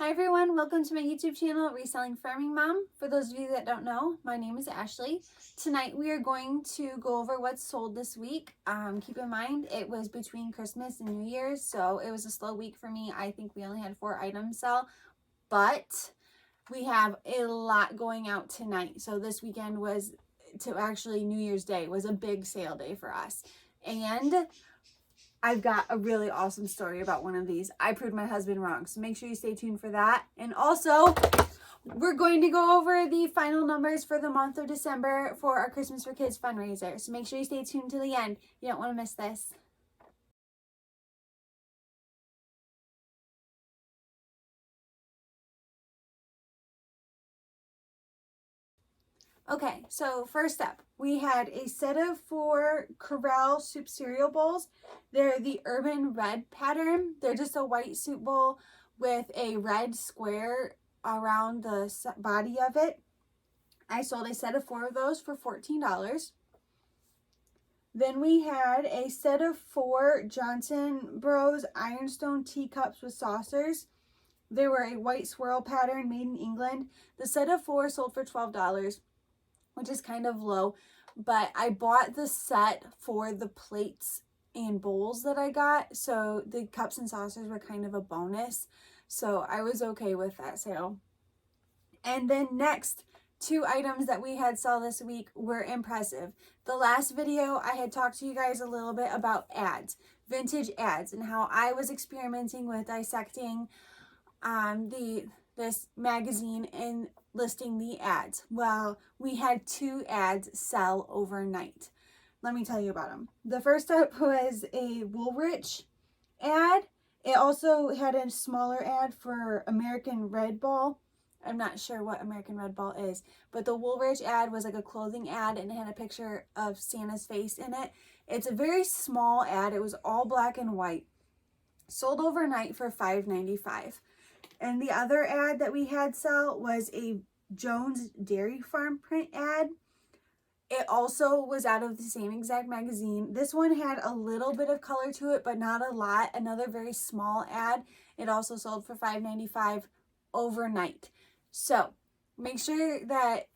Hi everyone, welcome to my YouTube channel, Reselling Farming Mom. For those of you that don't know, my name is Ashley. Tonight we are going to go over what's sold this week. Keep in mind, it was between Christmas and New Year's, so it was a slow week for me. I think we only had 4 items sell, but we have a lot going out tonight. So this weekend was, New Year's Day was a big sale day for us. And I've got a really awesome story about one of these. I proved my husband wrong, so make sure you stay tuned for that. And also, we're going to go over the final numbers for the month of December for our Christmas for Kids fundraiser. So make sure you stay tuned to the end. You don't want to miss this. Okay, so first up, we had a set of 4 Corral soup cereal bowls. They're the Urban Red pattern. They're just a white soup bowl with a red square around the body of it. I sold a set of 4 of those for $14. Then we had a set of 4 Johnson Bros Ironstone teacups with saucers. They were a white swirl pattern made in England. The set of 4 sold for $12. Which is kind of low, but I bought the set for the plates and bowls that I got, so the cups and saucers were kind of a bonus, so I was okay with that sale. And then next, 2 items that we had sell this week were impressive. The last video I had talked to you guys a little bit about ads, vintage ads, and how I was experimenting with dissecting this magazine and listing the ads. Well, we had 2 ads sell overnight. Let me tell you about them. The first up was a Woolrich ad. It also had a smaller ad for American Red Ball. I'm not sure what American Red Ball is, but the Woolrich ad was like a clothing ad and it had a picture of Santa's face in it. It's a very small ad. It was all black and white. Sold overnight for $5.95. And the other ad that we had sell was a Jones Dairy Farm print ad. It also was out of the same exact magazine. This one had a little bit of color to it, but not a lot. Another very small ad. It also sold for $5.95 overnight. So make sure that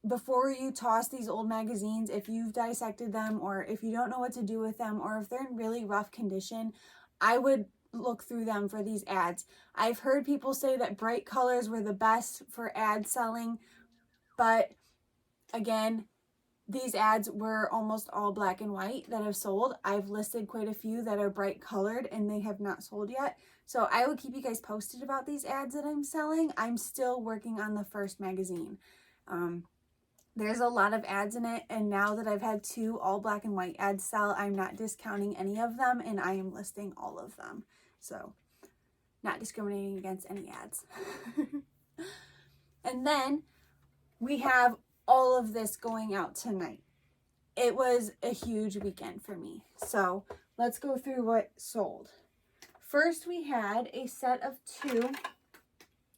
before you toss these old magazines, if you've dissected them or if you don't know what to do with them or if they're in really rough condition, I would look through them for these ads. I've heard people say that bright colors were the best for ad selling, but again, these ads were almost all black and white that have sold. I've listed quite a few that are bright colored and they have not sold yet. So I will keep you guys posted about these ads that I'm selling. I'm still working on the first magazine. There's a lot of ads in it, and now that I've had 2 all black and white ads sell, I'm not discounting any of them and I am listing all of them. So, not discriminating against any ads. And then we have all of this going out tonight. It was a huge weekend for me. So, let's go through what sold. First, we had a set of 2.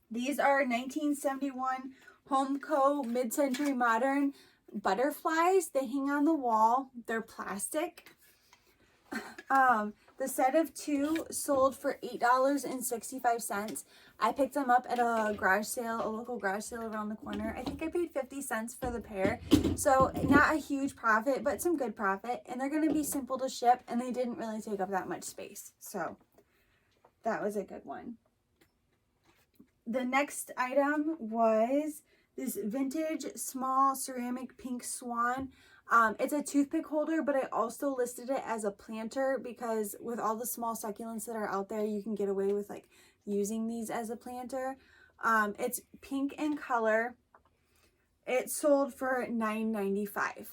These are 1971 Homeco Mid-Century Modern butterflies. They hang on the wall. They're plastic. The set of 2 sold for $8.65. I picked them up at a garage sale, a local garage sale around the corner. I think I paid 50 cents for the pair. So not a huge profit, but some good profit. And they're going to be simple to ship, and they didn't really take up that much space. So that was a good one. The next item was this vintage small ceramic pink swan. It's a toothpick holder, but I also listed it as a planter because with all the small succulents that are out there, you can get away with like using these as a planter. It's pink in color. It sold for $9.95.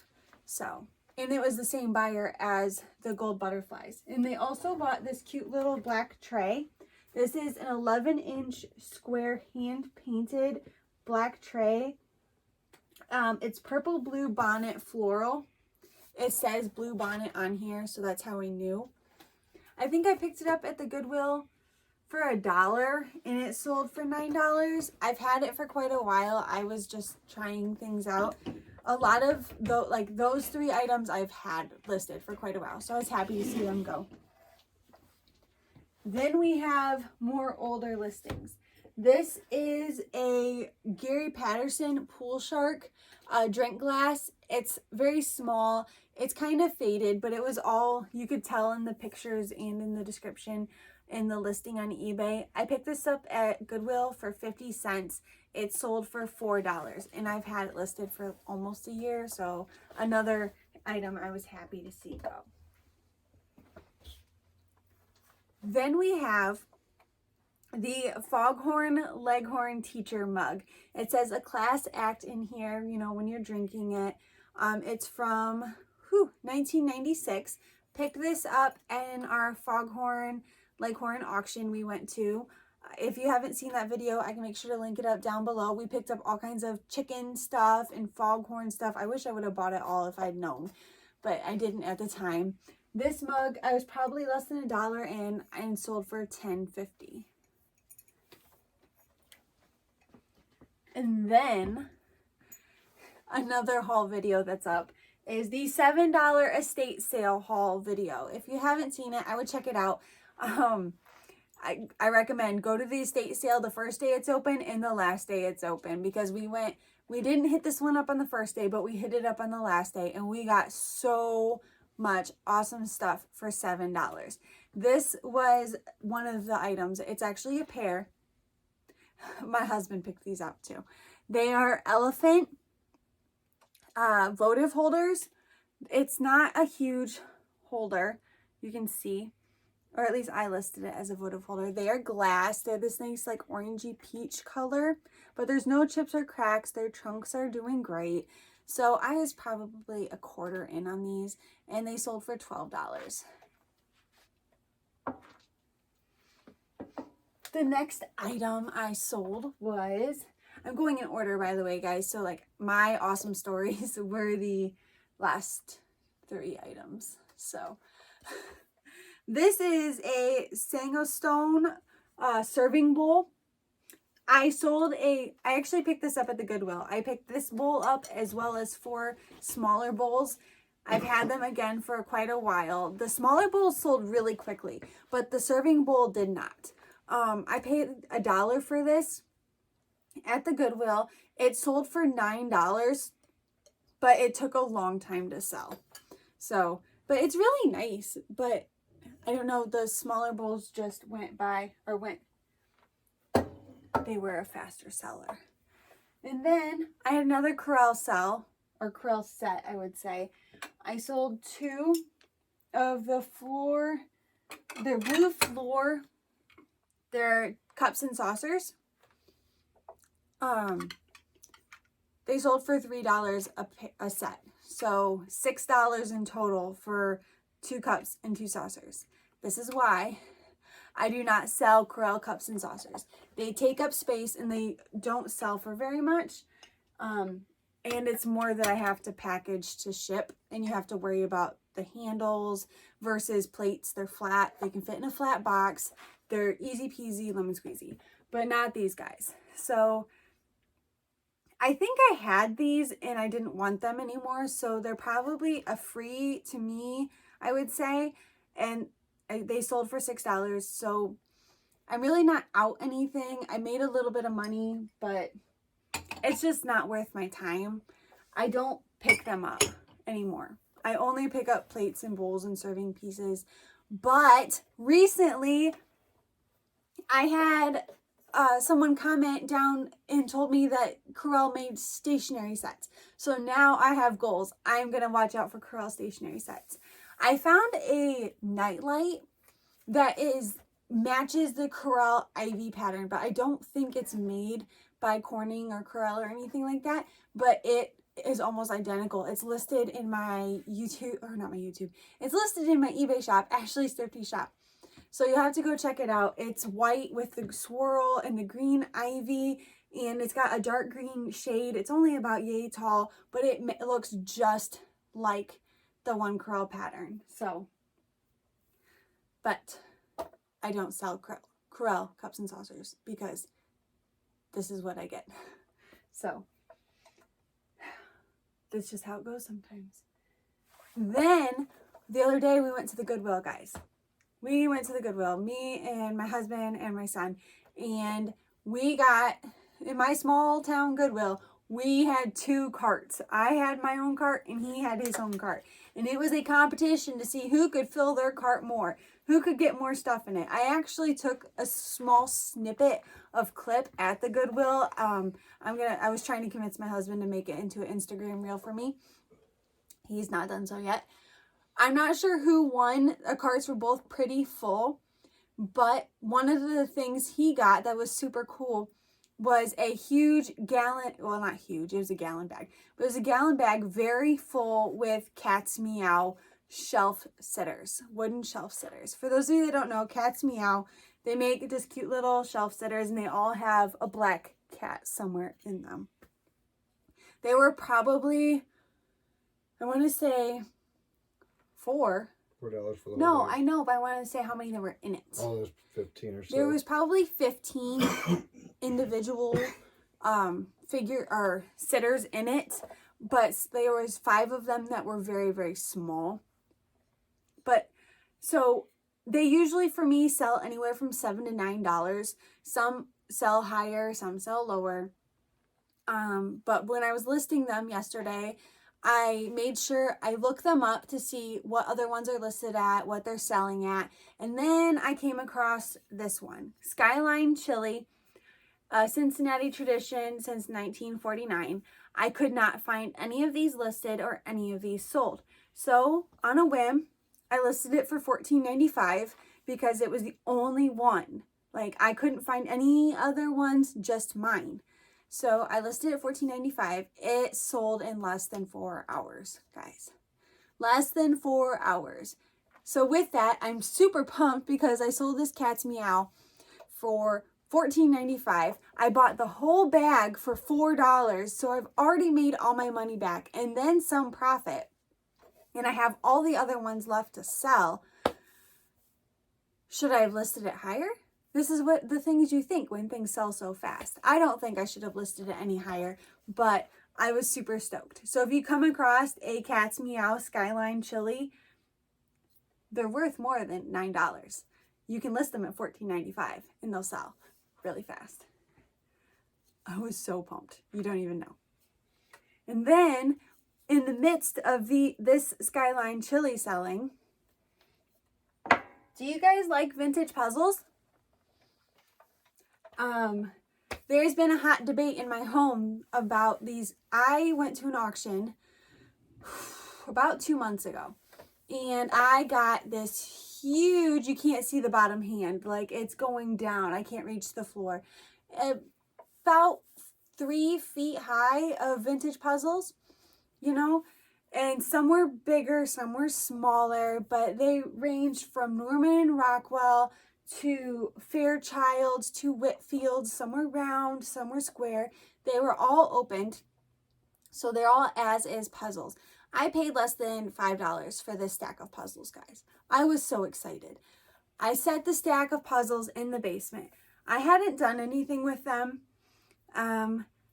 So, and it was the same buyer as the gold butterflies. And they also bought this cute little black tray. This is an 11-inch square hand-painted black tray. It's purple blue bonnet floral. It says blue bonnet on here, so that's how we knew. I think I picked it up at the Goodwill for $1 and it sold for $9. I've had it for quite a while. I was just trying things out. A lot of those 3 items I've had listed for quite a while, so I was happy to see them go. Then we have more older listings. This is a Gary Patterson pool shark drink glass. It's very small. It's kind of faded, but it was all, you could tell in the pictures and in the description in the listing on eBay. I picked this up at Goodwill for 50 cents. It sold for $4, and I've had it listed for almost a year, so another item I was happy to see go. Then we have the Foghorn Leghorn teacher mug. It says a class act in here, you know, when you're drinking it. It's from 1996. Picked this up in our Foghorn Leghorn auction we went to. If you haven't seen that video, I can make sure to link it up down below. We picked up all kinds of chicken stuff and foghorn stuff. I wish I would have bought it all if I'd known, but I didn't at the time. This mug, I was probably less than $1 in and sold for $10.50. And then another haul video that's up is the $7 estate sale haul video. If you haven't seen it, I would check it out. I recommend go to the estate sale the first day it's open and the last day it's open, because we didn't hit this one up on the first day, but we hit it up on the last day, and we got so much awesome stuff for $7. This was one of the items. It's actually a pair. My husband picked these up too. They are elephant votive holders. It's not a huge holder, you can see, or at least I listed it as a votive holder. They are glass. They're this nice like orangey peach color, but there's no chips or cracks. Their trunks are doing great. So I was probably $1/4 in on these, and they sold for $12. The next item I sold was, I'm going in order, by the way, guys. So like my awesome stories were the last 3 items. So this is a Sangostone serving bowl. I actually picked this up at the Goodwill. I picked this bowl up as well as 4 smaller bowls. I've had them again for quite a while. The smaller bowls sold really quickly, but the serving bowl did not. I paid $1 for this at the Goodwill. It sold for $9, but it took a long time to sell. So, but it's really nice, but I don't know, the smaller bowls just went by, or they were a faster seller. And then I had another Corral sell, or Corral set, I would say. I sold 2 of the their blue floor, their cups and saucers. They sold for $3 a set. So $6 in total for 2 cups and 2 saucers. This is why I do not sell Corral cups and saucers. They take up space and they don't sell for very much. And it's more that I have to package to ship, and you have to worry about the handles versus plates. They're flat. They can fit in a flat box. They're easy peasy, lemon squeezy, but not these guys. So I think I had these and I didn't want them anymore. So they're probably a free to me, I would say. And they sold for $6. So I'm really not out anything. I made a little bit of money, but it's just not worth my time. I don't pick them up anymore. I only pick up plates and bowls and serving pieces. But recently I had someone comment down and told me that Corral made stationery sets. So now I have goals. I'm going to watch out for Corral stationery sets. I found a nightlight that matches the Corral Ivy pattern, but I don't think it's made by Corning or Corral or anything like that, but it is almost identical. It's listed in my YouTube, or not my YouTube. It's listed in my eBay shop, Ashley's Thrifty Shop. So you have to go check it out. It's white with the swirl and the green ivy, and it's got a dark green shade. It's only about yay tall, but it looks just like the one Corral pattern. So, but I don't sell Corral cups and saucers because this is what I get. So that's just how it goes sometimes. Then the other day we went to the Goodwill, guys. We went to the Goodwill, me and my husband and my son, and we got, in my small town Goodwill, we had 2 carts. I had my own cart and he had his own cart. And it was a competition to see who could fill their cart more, who could get more stuff in it. I actually took a small snippet of clip at the Goodwill. I was trying to convince my husband to make it into an Instagram reel for me. He's not done so yet. I'm not sure who won. The carts were both pretty full, but one of the things he got that was super cool was a huge gallon, well, not huge, it was a gallon bag, but it was a gallon bag very full with Cat's Meow shelf sitters, wooden shelf sitters. For those of you that don't know, Cat's Meow, they make just cute little shelf sitters, and they all have a black cat somewhere in them. They were probably, I want to say $4 for the No, bag. I know, but I want to say how many there were in it. Oh, there's 15 or so. There was probably 15 individual figure or sitters in it, but there was 5 of them that were very, very small. But so they usually for me sell anywhere from $7 to $9. Some sell higher, some sell lower. But when I was listing them yesterday, I made sure I looked them up to see what other ones are listed at, what they're selling at. And then I came across this one, Skyline Chili, a Cincinnati tradition since 1949. I could not find any of these listed or any of these sold. So on a whim, I listed it for $14.95 because it was the only one. Like, I couldn't find any other ones, just mine. So I listed it at $14.95. It sold in less than 4 hours, guys. Less than 4 hours. So with that, I'm super pumped because I sold this Cat's Meow for $14.95. I bought the whole bag for $4. So I've already made all my money back and then some profit. And I have all the other ones left to sell. Should I have listed it higher? This is what the things you think when things sell so fast. I don't think I should have listed it any higher, but I was super stoked. So if you come across a Cat's Meow Skyline Chili, they're worth more than $9. You can list them at $14.95 and they'll sell really fast. I was so pumped. You don't even know. And then in the midst of this Skyline Chili selling, do you guys like vintage puzzles? There's been a hot debate in my home about these. I went to an auction about 2 months ago, and I got this huge, you can't see the bottom hand, like it's going down. I can't reach the floor. About 3 feet high of vintage puzzles, you know, and some were bigger, some were smaller, but they ranged from Norman and Rockwell to Fairchild to Whitfield. Some were round, some were square. They were all opened, so they're all as is puzzles. I paid less than $5 for this stack of puzzles, guys. I was so excited. I set the stack of puzzles in the basement. I hadn't done anything with them.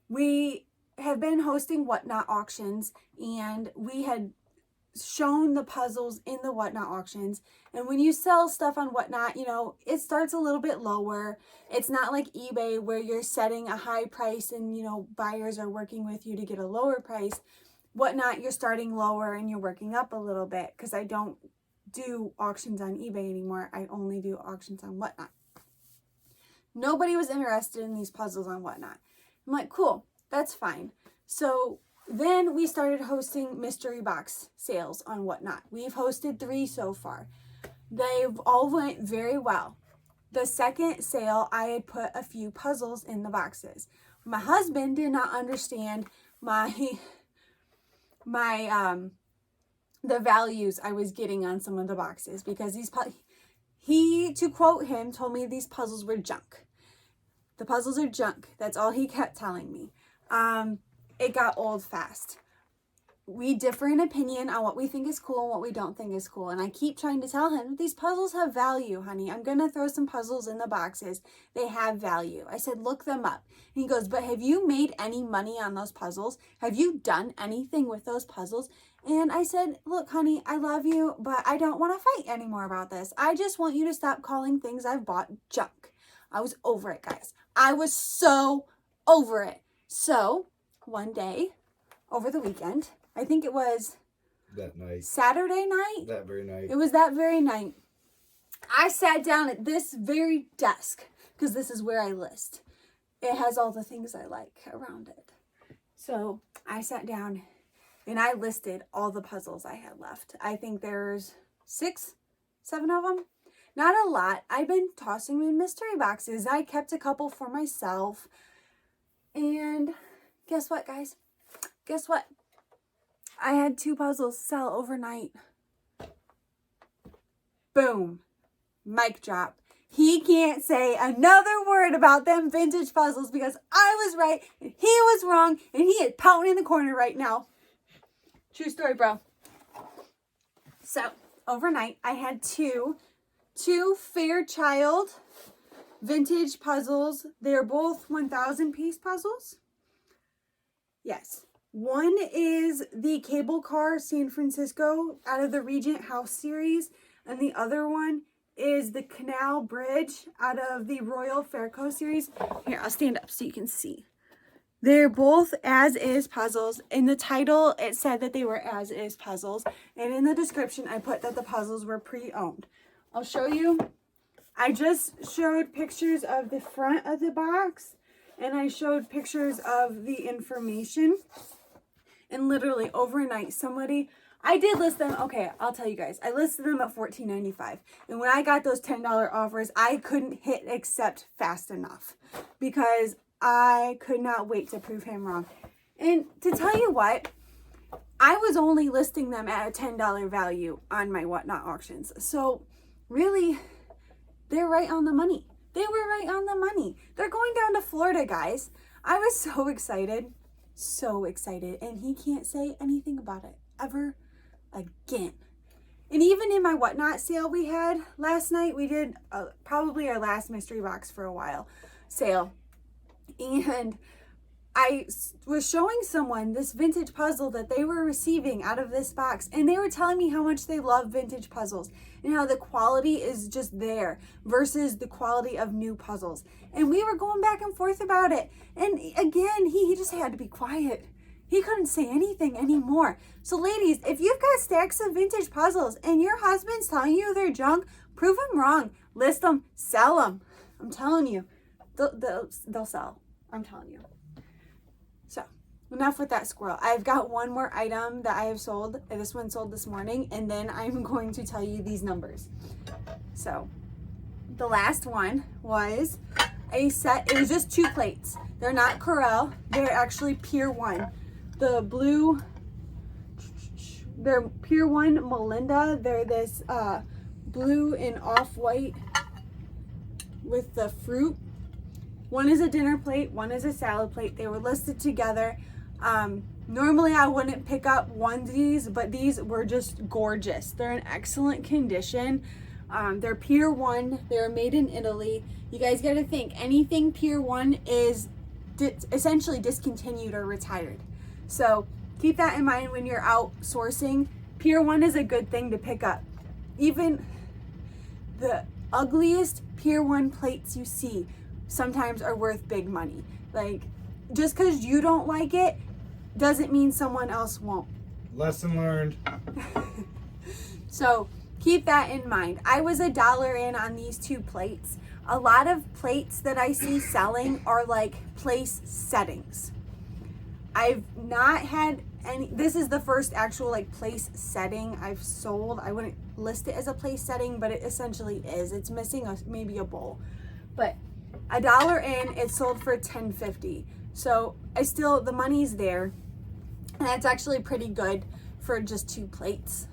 We have been hosting Whatnot auctions, and we had shown the puzzles in the Whatnot auctions. And when you sell stuff on Whatnot, you know, it starts a little bit lower. It's not like eBay where you're setting a high price and, you know, buyers are working with you to get a lower price. Whatnot, you're starting lower and you're working up a little bit, because I don't do auctions on eBay anymore. I only do auctions on Whatnot. Nobody was interested in these puzzles on Whatnot. I'm like, cool, that's fine. So then we started hosting mystery box sales on Whatnot. We've hosted 3 so far. They've all went very well. The second sale, I had put a few puzzles in the boxes. My husband did not understand the values I was getting on some of the boxes, because he, to quote him, told me these puzzles were junk. The puzzles are junk. That's all he kept telling me. It got old fast. We differ in opinion on what we think is cool and what we don't think is cool. And I keep trying to tell him, these puzzles have value, honey. I'm going to throw some puzzles in the boxes. They have value. I said, look them up. And he goes, but have you made any money on those puzzles? Have you done anything with those puzzles? And I said, look, honey, I love you, but I don't want to fight anymore about this. I just want you to stop calling things I've bought junk. I was over it, guys. I was so over it. So one day over the weekend, I think it was that night. Saturday night? That very night. It was that very night. I sat down at this very desk because this is where I list. It has all the things I like around it. So I sat down and I listed all the puzzles I had left. I think there's 6, 7 of them. Not a lot. I've been tossing them in mystery boxes. I kept a couple for myself. And guess what, guys? Guess what? I had 2 puzzles sell overnight. Boom. Mic drop. He can't say another word about them vintage puzzles because I was right and he was wrong and he is pouting in the corner right now. True story, bro. So, overnight, I had two Fairchild vintage puzzles. They're both 1,000 piece puzzles. Yes. One is the Cable Car San Francisco out of the Regent House series, and the other one is the Canal Bridge out of the Royal Fairco series. Here, I'll stand up so you can see. They're both as-is puzzles. In the title, it said that they were as-is puzzles. And in the description, I put that the puzzles were pre-owned. I'll show you. I just showed pictures of the front of the box. And I showed pictures of the information. And literally, overnight, somebody... I did list them. Okay, I'll tell you guys. I listed them at $14.95. And when I got those $10 offers, I couldn't hit accept fast enough. Because I could not wait to prove him wrong. And to tell you what, I was only listing them at a $10 value on my Whatnot auctions. So really, they're right on the money. They were right on the money. They're going down to Florida, guys. I was so excited. So excited. And he can't say anything about it ever again. And even in my Whatnot sale we had last night, we did probably our last mystery box for a while sale. And I was showing someone this vintage puzzle that they were receiving out of this box. And they were telling me how much they love vintage puzzles and how the quality is just there versus the quality of new puzzles. And we were going back and forth about it. And again, he just had to be quiet. He couldn't say anything anymore. So ladies, if you've got stacks of vintage puzzles and your husband's telling you they're junk, prove him wrong. List them, sell them. I'm telling you, they'll sell. I'm telling you. So, enough with that squirrel. I've got one more item that I have sold. This one sold this morning, and then I'm going to tell you these numbers. So, the last one was a set. It was just 2 plates. They're not Corel. They're actually Pier 1. The blue, they're Pier 1 Melinda. They're this blue and off-white with the fruit. One is a dinner plate, one is a salad plate. They were listed together. Normally I wouldn't pick up onesies, but these were just gorgeous. They're in excellent condition. They're Pier 1. They're made in Italy. You guys got to think, anything Pier 1 is essentially discontinued or retired. So keep that in mind when you're out sourcing. Pier 1 is a good thing to pick up. Even the ugliest Pier 1 plates you see sometimes are worth big money. Like, just because you don't like it doesn't mean someone else won't. Lesson learned. So keep that in mind. I was $1 in on these 2 plates. A lot of plates that I see selling are like place settings. I've not had any. This is the first actual like place setting I've sold. I wouldn't list it as a place setting, but it essentially is. It's missing maybe a bowl. But $1 in, it's sold for $10.50. So the money's there. And that's actually pretty good for just 2 plates.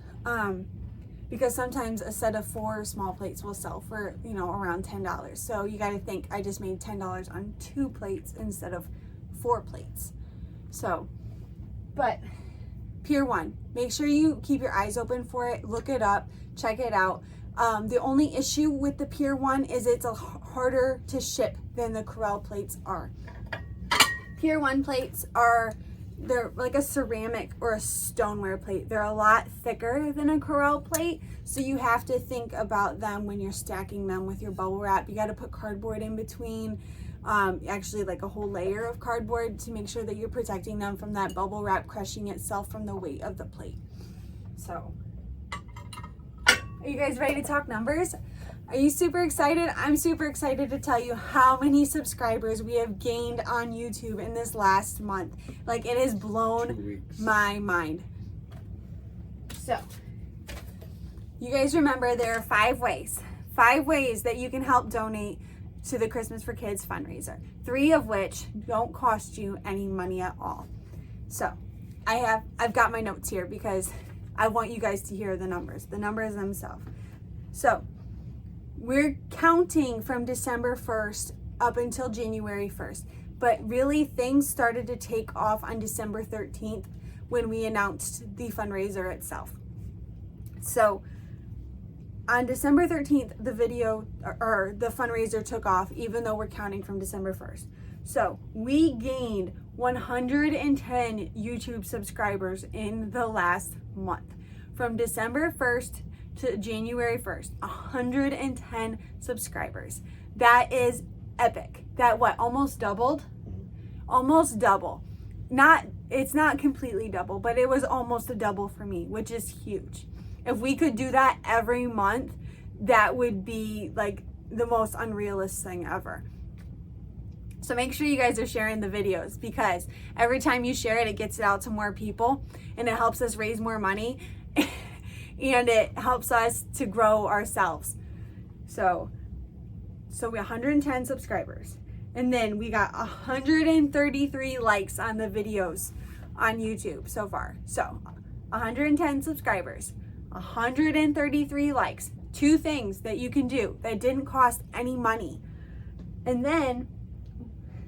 Because sometimes a set of 4 small plates will sell for, around $10. So you got to think, I just made $10 on 2 plates instead of 4 plates. So, but Pier 1, make sure you keep your eyes open for it. Look it up, check it out. The only issue with the Pier 1 is it's harder to ship than the Corel plates are. Pier 1 plates are they're like a ceramic or a stoneware plate. They're a lot thicker than a Corelle plate, so you have to think about them when you're stacking them with your bubble wrap. You got to put cardboard in between, actually like a whole layer of cardboard to make sure that you're protecting them from that bubble wrap crushing itself from the weight of the plate. So, are you guys ready to talk numbers? Are you super excited? I'm super excited to tell you how many subscribers we have gained on YouTube in this last month. Like, it has blown my mind. So, you guys remember there are 5 ways that you can help donate to the Christmas for Kids fundraiser. 3 of which don't cost you any money at all. So, I've got my notes here because I want you guys to hear the numbers themselves. So, we're counting from December 1st up until January 1st, but really things started to take off on December 13th when we announced the fundraiser itself. So on December 13th, the video or the fundraiser took off, even though we're counting from December 1st. So we gained 110 YouTube subscribers in the last month. From December 1st to January 1st, 110 subscribers. That is epic. That almost doubled? Almost double. It's not completely double, but it was almost a double for me, which is huge. If we could do that every month, that would be like the most unrealistic thing ever. So make sure you guys are sharing the videos, because every time you share it, it gets it out to more people and it helps us raise more money. And it helps us to grow ourselves. So we 110 subscribers. And then we got 133 likes on the videos on YouTube so far. So 110 subscribers, 133 likes. 2 things that you can do that didn't cost any money. And then,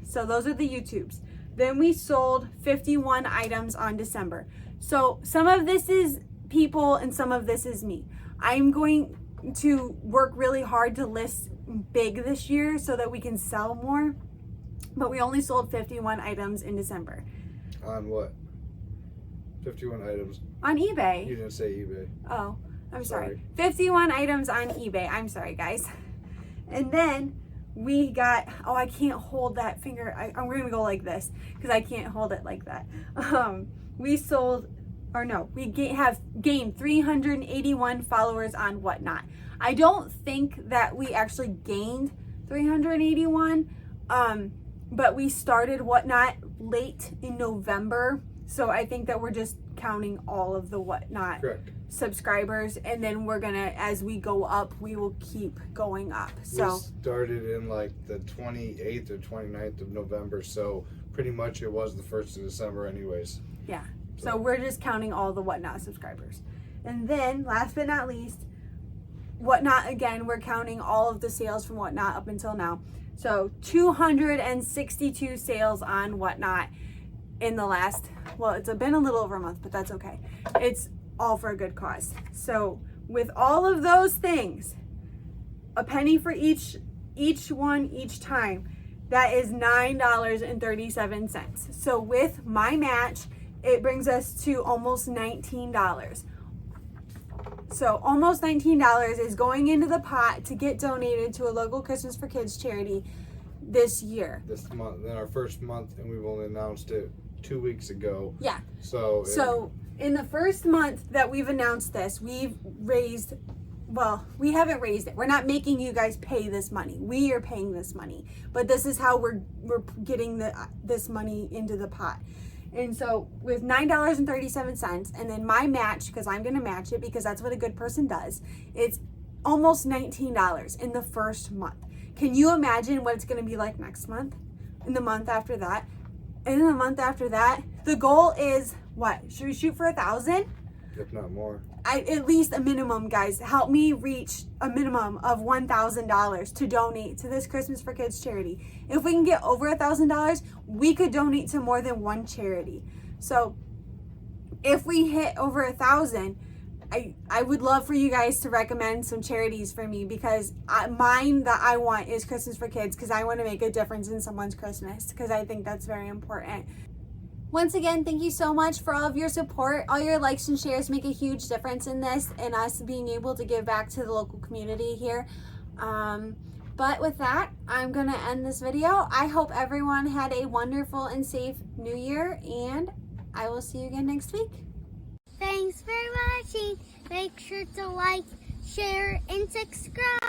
so those are the YouTubes. Then we sold 51 items on December. So some of this is people and some of this is me. I'm going to work really hard to list big this year so that we can sell more, but we only sold 51 items in December. On what? 51 items? On eBay. You didn't say eBay. Oh, I'm sorry. 51 items on eBay. I'm sorry, guys. And then we got, I can't hold that finger. I'm going to go like this because I can't hold it like that. We have gained 381 followers on Whatnot. I don't think that we actually gained 381, but we started Whatnot late in November, so I think that we're just counting all of the Whatnot subscribers, and then we're gonna, as we go up, we will keep going up. So we started in like the 28th or 29th of November, so pretty much it was the 1st of December anyways. Yeah. So we're just counting all the Whatnot subscribers. And then, last but not least, Whatnot, again, we're counting all of the sales from Whatnot up until now. So 262 sales on Whatnot in the last, it's been a little over a month, but that's okay. It's all for a good cause. So with all of those things, a penny for each one each time, that is $9.37. So with my match, it brings us to almost $19. So almost $19 is going into the pot to get donated to a local Christmas for Kids charity this year. This month, in our first month, and we've only announced it 2 weeks ago. Yeah. So in the first month that we've announced this, we've raised, we haven't raised it. We're not making you guys pay this money. We are paying this money. But this is how we're getting this money into the pot. And so with $9.37, and then my match, because I'm going to match it because that's what a good person does, it's almost $19 in the first month. Can you imagine what it's going to be like next month? In the month after that? And in the month after that? The goal is what? Should we shoot for 1,000? If not more. At least a minimum, guys. Help me reach a minimum of $1,000 to donate to this Christmas for Kids charity. If we can get over $1,000, we could donate to more than one charity. So if we hit over 1,000, I would love for you guys to recommend some charities for me, because mine that I want is Christmas for Kids, because I want to make a difference in someone's Christmas, because I think that's very important. Once again, thank you so much for all of your support. All your likes and shares make a huge difference in this and us being able to give back to the local community here. But with that, I'm going to end this video. I hope everyone had a wonderful and safe New Year, and I will see you again next week. Thanks for watching. Make sure to like, share, and subscribe.